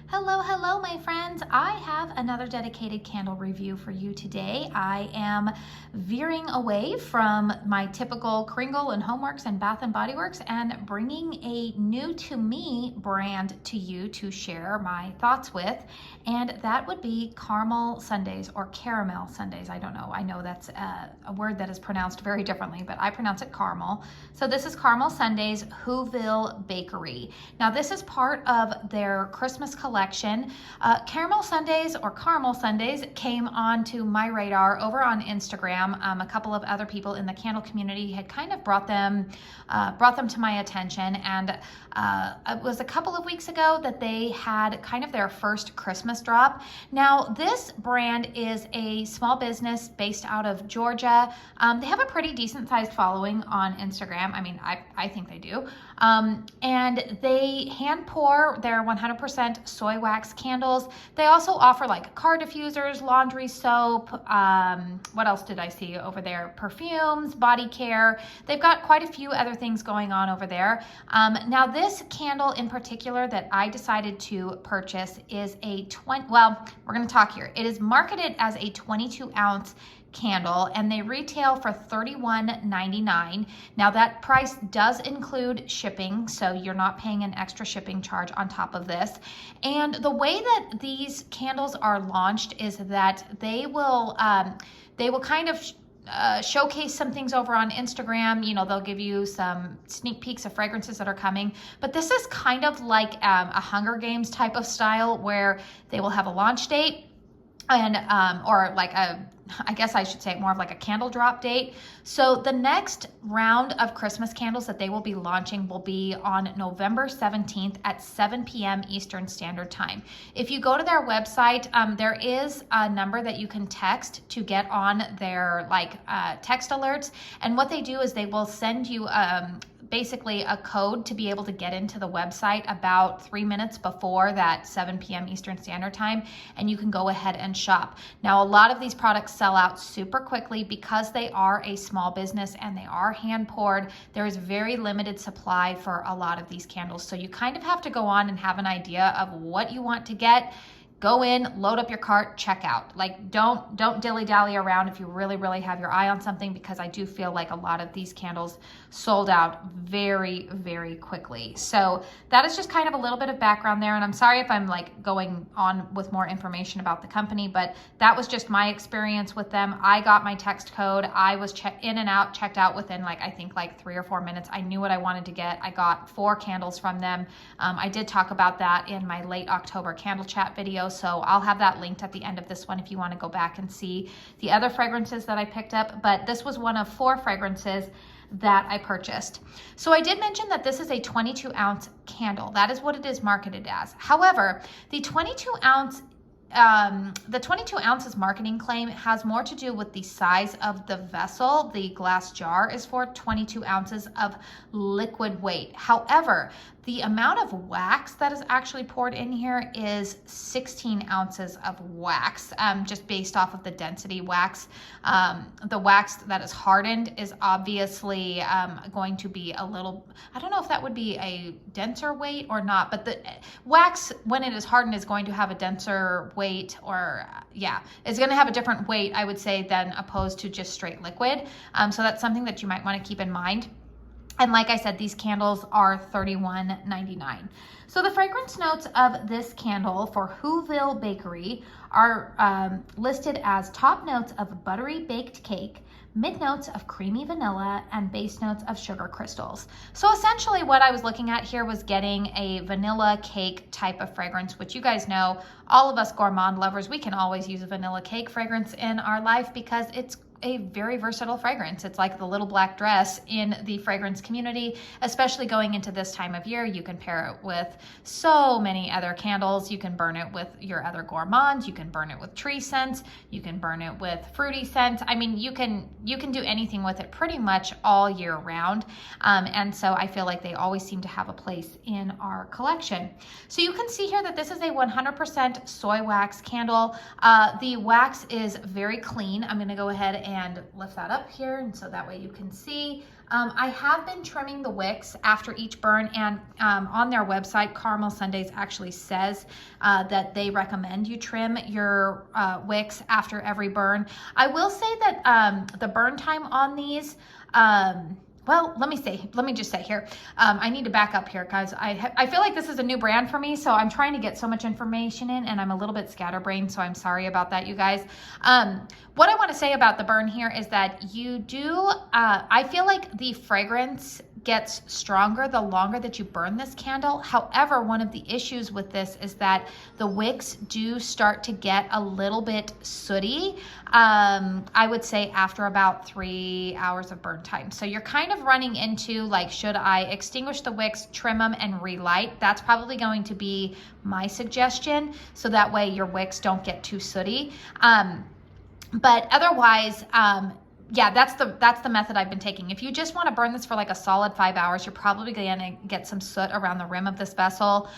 Hello, hello, my friends. I have another dedicated candle review for you today. I am veering away from my typical Kringle and Homeworks and Bath and Body Works and bringing a new to me brand to you to share my thoughts with, and that would be caramel sundaes or caramel sundaes. I don't know. I know that's a word that is pronounced very differently, but I pronounce it caramel. So this is caramel sundaes, Whoville Bakery. Now this is part of their Christmas collection. Caramel sundaes or caramel sundaes came onto my radar over on Instagram. A couple of other people in the candle community had kind of brought them to my attention, and it was a couple of weeks ago that they had kind of their first Christmas drop. Now this brand is a small business based out of Georgia. They have a pretty decent sized following on Instagram. I mean, I think they do. And they hand pour their 100% soy wax candles. They also offer like car diffusers, laundry soap. What else did I see over there? Perfumes, body care. They've got quite a few other things going on over there. Now this candle in particular that I decided to purchase is a well, we're going to talk here. It is marketed as a 22 ounce candle, and they retail for $31.99. Now that price does include shipping, so you're not paying an extra shipping charge on top of this. And the way that these candles are launched is that they will kind of showcase some things over on Instagram. You know, they'll give you some sneak peeks of fragrances that are coming, but this is kind of like a Hunger Games type of style where they will have a launch date and or like I guess I should say more of like a candle drop date. So the next round of Christmas candles that they will be launching will be on November 17th at 7 p.m. Eastern Standard Time. If you go to their website, there is a number that you can text to get on their text alerts. And what they do is they will send you basically a code to be able to get into the website about 3 minutes before that 7 p.m. Eastern Standard Time, and you can go ahead and shop. Now, a lot of these products sell out super quickly because they are a small business and they are hand poured. There is very limited supply for a lot of these candles, so you kind of have to go on and have an idea of what you want to get. Go in, load up your cart, check out. Like, don't dilly-dally around if you really have your eye on something, because I do feel like a lot of these candles sold out very quickly. So that is just kind of a little bit of background there, and I'm sorry if I'm like going on with more information about the company, but that was just my experience with them. I got my text code. I was checked out within I think 3 or 4 minutes. I knew what I wanted to get. I got 4 candles from them. I did talk about that in my late October candle chat video, so I'll have that linked at the end of this one if you want to go back and see the other fragrances that I picked up. But this was one of 4 fragrances that I purchased. So I did mention that this is a 22 ounce candle. That is what it is marketed as. However, the 22 ounces marketing claim has more to do with the size of the vessel. The glass jar is for 22 ounces of liquid weight. However, the amount of wax that is actually poured in here is 16 ounces of wax, just based off of the density wax. The wax that is hardened is obviously going to be a little, I don't know if that would be a denser weight or not, but the wax, when it is hardened, is going to have a denser weight, or it's going to have a different weight, I would say, than opposed to just straight liquid. So that's something that you might want to keep in mind. And like I said, these candles are $31.99. So the fragrance notes of this candle for Whoville Bakery are listed as top notes of buttery baked cake, mid notes of creamy vanilla, and base notes of sugar crystals. So essentially what I was looking at here was getting a vanilla cake type of fragrance, which you guys know, all of us gourmand lovers, we can always use a vanilla cake fragrance in our life because it's a very versatile fragrance. It's like the little black dress in the fragrance community, especially going into this time of year. You can pair it with so many other candles. You can burn it with your other gourmands. You can burn it with tree scents. You can burn it with fruity scents. I mean, you can do anything with it pretty much all year round. And so I feel like they always seem to have a place in our collection. So you can see here that this is a 100% soy wax candle. The wax is very clean. I'm going to go ahead and lift that up here, and so that way you can see. I have been trimming the wicks after each burn, and on their website, Caramel Sundays actually says that they recommend you trim your wicks after every burn. I will say that the burn time on these, well, let me just say here, I need to back up here, guys. I feel like this is a new brand for me, so I'm trying to get so much information in, and I'm a little bit scatterbrained, so I'm sorry about that, you guys. What I want to say about the burn here is that you do, I feel like the fragrance gets stronger the longer that you burn this candle. However, one of the issues with this is that the wicks do start to get a little bit sooty, I would say after about 3 hours of burn time. So you're kind of running into like, should I extinguish the wicks, trim them, and relight? That's probably going to be my suggestion, so that way your wicks don't get too sooty. But otherwise, yeah, that's the method I've been taking. If you just want to burn this for like a solid 5 hours, you're probably going to get some soot around the rim of this vessel.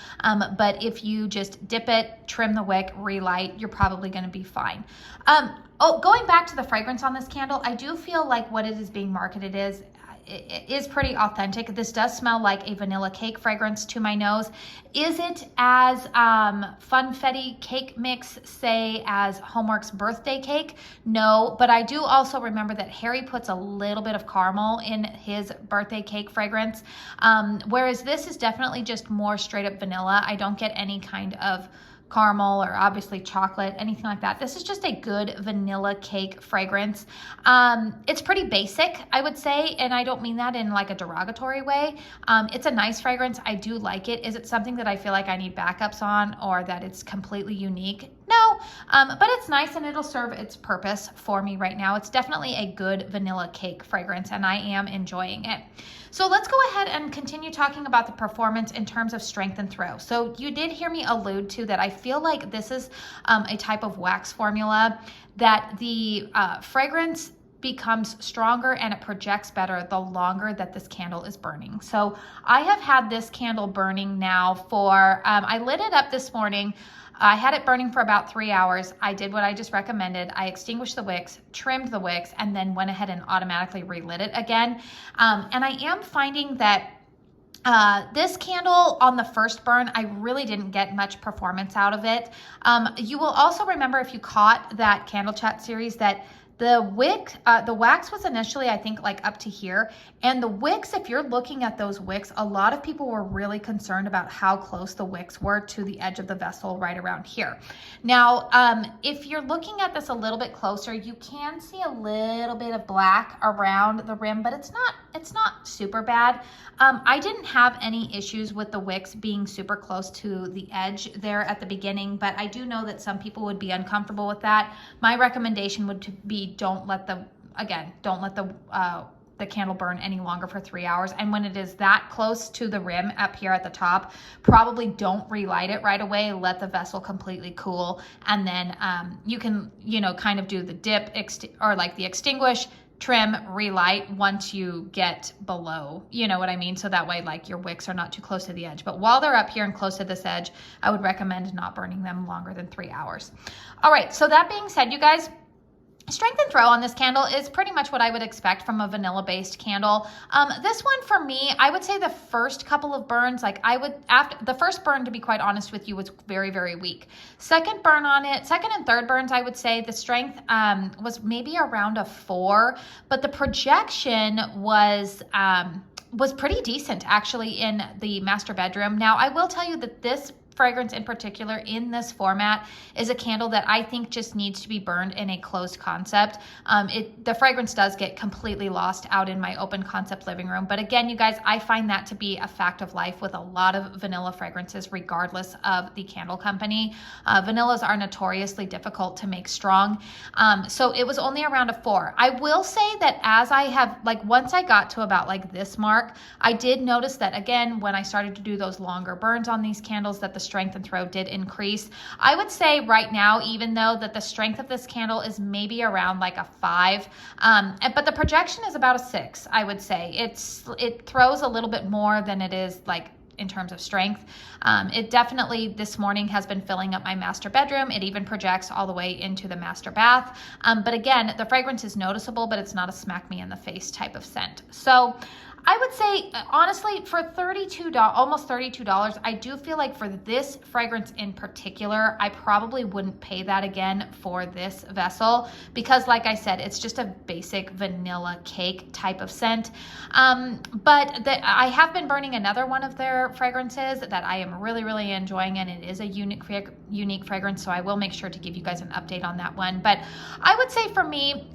But if you just dip it, trim the wick, relight, you're probably going to be fine. Going back to the fragrance on this candle, I do feel like what it is being marketed is pretty authentic. This does smell like a vanilla cake fragrance to my nose. Is it as funfetti cake mix, say, as Homework's birthday cake? No, but I do also remember that Harry puts a little bit of caramel in his birthday cake fragrance, whereas this is definitely just more straight up vanilla. I don't get any kind of caramel or obviously chocolate, anything like that. This is just a good vanilla cake fragrance. It's pretty basic, I would say, and I don't mean that in like a derogatory way. It's a nice fragrance. I do like it. Is it something that I feel like I need backups on, or that it's completely unique? No, but it's nice and it'll serve its purpose for me right now. It's definitely a good vanilla cake fragrance, and I am enjoying it. So let's go ahead and continue talking about the performance in terms of strength and throw. So you did hear me allude to that I feel like this is a type of wax formula that the fragrance becomes stronger and it projects better the longer that this candle is burning. So I have had this candle burning now for, I lit it up this morning. I had it burning for about 3 hours. I did what I just recommended. I extinguished the wicks, trimmed the wicks, and then went ahead and automatically relit it again. And I am finding that this candle on the first burn, I really didn't get much performance out of it. You will also remember, if you caught that Candle Chat series, that the wick, the wax was initially, I think, like up to here. And the wicks, if you're looking at those wicks, a lot of people were really concerned about how close the wicks were to the edge of the vessel right around here. Now, if you're looking at this a little bit closer, you can see a little bit of black around the rim, but it's not super bad. I didn't have any issues with the wicks being super close to the edge there at the beginning, but I do know that some people would be uncomfortable with that. My recommendation would be, don't let the candle burn any longer for 3 hours. And when it is that close to the rim up here at the top, probably don't relight it right away. Let the vessel completely cool. And then you can, kind of do the dip or like the extinguish, trim, relight once you get below, you know what I mean? So that way, like, your wicks are not too close to the edge. But while they're up here and close to this edge, I would recommend not burning them longer than 3 hours. All right, so that being said, you guys, strength and throw on this candle is pretty much what I would expect from a vanilla-based candle. This one, for me, I would say the first couple of burns, after the first burn, to be quite honest with you, was very, very weak. Second and third burns, I would say the strength was maybe around a 4, but the projection was pretty decent, actually, in the master bedroom. Now, I will tell you that this fragrance in particular in this format is a candle that I think just needs to be burned in a closed concept. The fragrance does get completely lost out in my open concept living room. But again, you guys, I find that to be a fact of life with a lot of vanilla fragrances, regardless of the candle company. Vanillas are notoriously difficult to make strong. So it was only around a 4. I will say that as I have, once I got to about this mark, I did notice that, again, when I started to do those longer burns on these candles, that the strength and throw did increase. I would say right now, even though that the strength of this candle is maybe around a 5, but the projection is about a 6, I would say. It throws a little bit more than it is in terms of strength. It definitely this morning has been filling up my master bedroom. It even projects all the way into the master bath. But again, the fragrance is noticeable, but it's not a smack me in the face type of scent. So I would say, honestly, for $32, almost $32, I do feel like for this fragrance in particular, I probably wouldn't pay that again for this vessel because, like I said, it's just a basic vanilla cake type of scent. But I have been burning another one of their fragrances that I am really, really enjoying, and it is a unique fragrance, so I will make sure to give you guys an update on that one. But I would say for me,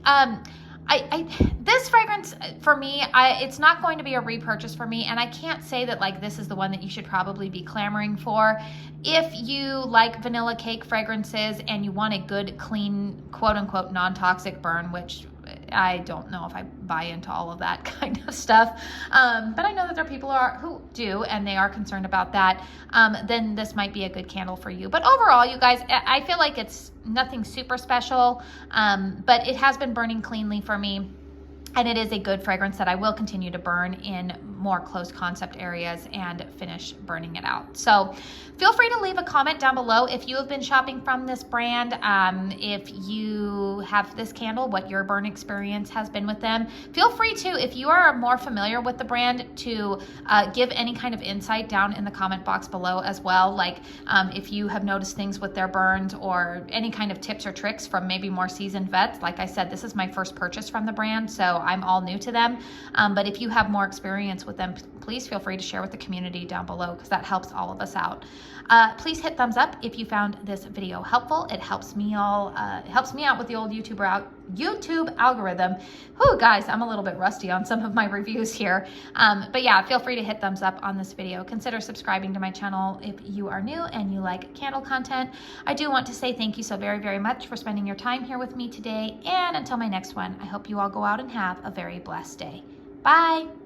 this fragrance for me, it's not going to be a repurchase for me, and I can't say that like this is the one that you should probably be clamoring for. If you like vanilla cake fragrances and you want a good, clean, quote unquote, non-toxic burn, which I don't know if I buy into all of that kind of stuff, but I know that there are people who do, and they are concerned about that, then this might be a good candle for you. But overall, you guys, I feel like it's nothing super special, but it has been burning cleanly for me. And it is a good fragrance that I will continue to burn in more closed concept areas and finish burning it out. So feel free to leave a comment down below if you have been shopping from this brand, if you have this candle, what your burn experience has been with them. Feel free to, if you are more familiar with the brand, to give any kind of insight down in the comment box below as well. Like if you have noticed things with their burns or any kind of tips or tricks from maybe more seasoned vets. Like I said, this is my first purchase from the brand, so I'm all new to them. But if you have more experience with them, please feel free to share with the community down below because that helps all of us out. Please hit thumbs up if you found this video helpful. It helps me out with the old YouTube algorithm. Whew, guys, I'm a little bit rusty on some of my reviews here. But yeah, feel free to hit thumbs up on this video. Consider subscribing to my channel if you are new and you like candle content. I do want to say thank you so very, very much for spending your time here with me today. And until my next one, I hope you all go out and have a very blessed day. Bye.